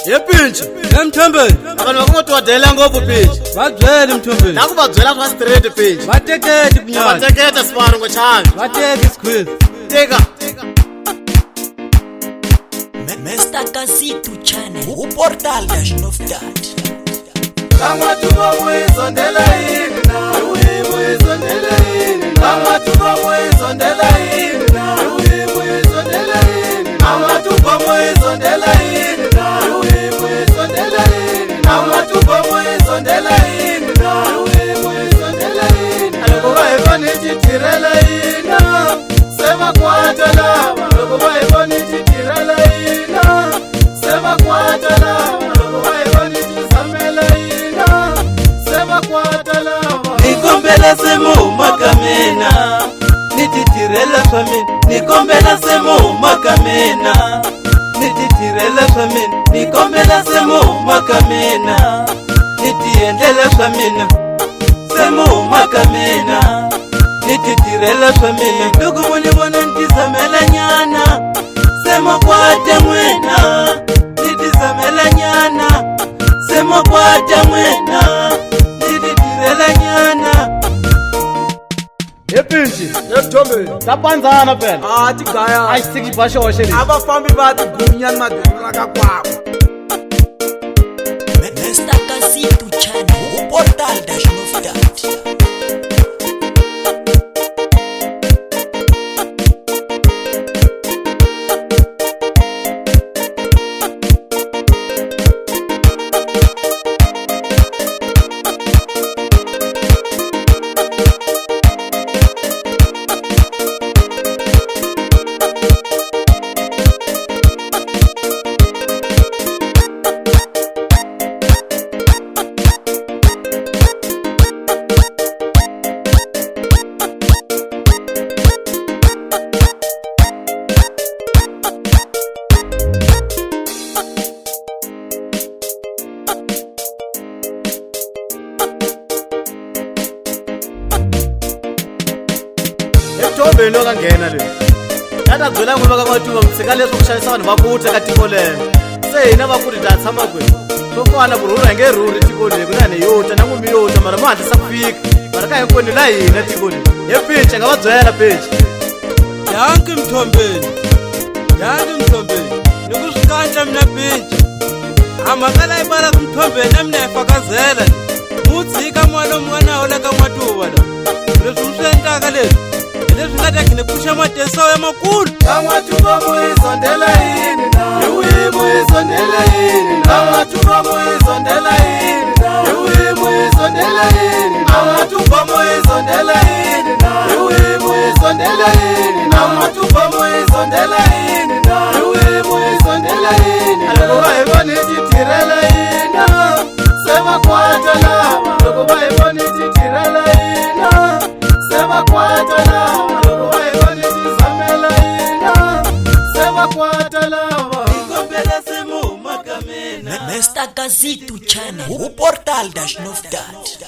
Yepinchi, emthombeni abantu bakungodwadela ngopfu Pinchi. babyele emthombeni Nakubadzela swa straight Pinchi. batekete kunyala Bateketa sibani ngochanga. bateke isikhwezi Teka. Mr. Kasitu Channel, uportal ya Shinoftat. Kama tuko mwizondela hini na mwizondela hini. Kama tuko mwizondela hini na mwizondela hini. Kama tuko mwizondela hini na mwizondela hini. Kama tuko mwizondela hini na mwizondela hini. Aloko baifani chitirela hina sema kwatala. Aloko baifani chitirela hina sema kwatala. Aloko baifani chisamela hina sema kwatala. nikombela semu makamena nititirela swa mina nikombela semu makamena nititirela swa mina nikombela semu makamena nitiendlela swa mina semu makamena nititirela swa mina ndugu muni vona ntisamela nyana sema kwata mwena nitisamela nyana sema kwata mwena nititirela nyana Yepinchi, yemthombeni. Tapanzana phela. Tigaya Ayisiki bashoshe le. abafambi bathi gunyani madudula kakwabo. Mr. Kasitu Channel, uportal ya Shinoftat. Emthombeni okangena le. Yata dzwela ngoba kakwathiwa mtsika leswo kushayisa vanhu vakute ka tiko leri. Se hina vakuti ta tshama kwe. Swo fana ku rhurha nge rhurhi tiko leri ku na ni yota na ngumi yota mara mo hatlisa ku fika. Mara ka hinkwenu la hina tiko leri. He Pinchi nga va byela Pinchi. yangi mthombeni nikuswikandla mina Pinchi amakala ibala kumthombeni na mina yafakazela mudzika mwana mwana ola ka n'watuva la leswi mi swi endlaka leswi hi leswi nga ta khine pfuxa matesawu ya makulu Kama tuko mwizondela hini na mwizondela hini. Kama tuko mwizondela hini na mwizondela hini. Kama tuko mwizondela hini na mwizondela hini. Kama tuko mwizondela hini na mwizondela hini. Aloko baifani chitirela hina sema kwatala. Aloko baifani chitirela hina sema kwatala. Aloko baifani chisamela hina sema kwatala. nikombela semu makamena Mr. Kasitu Channel, uportal ya Shinoftat.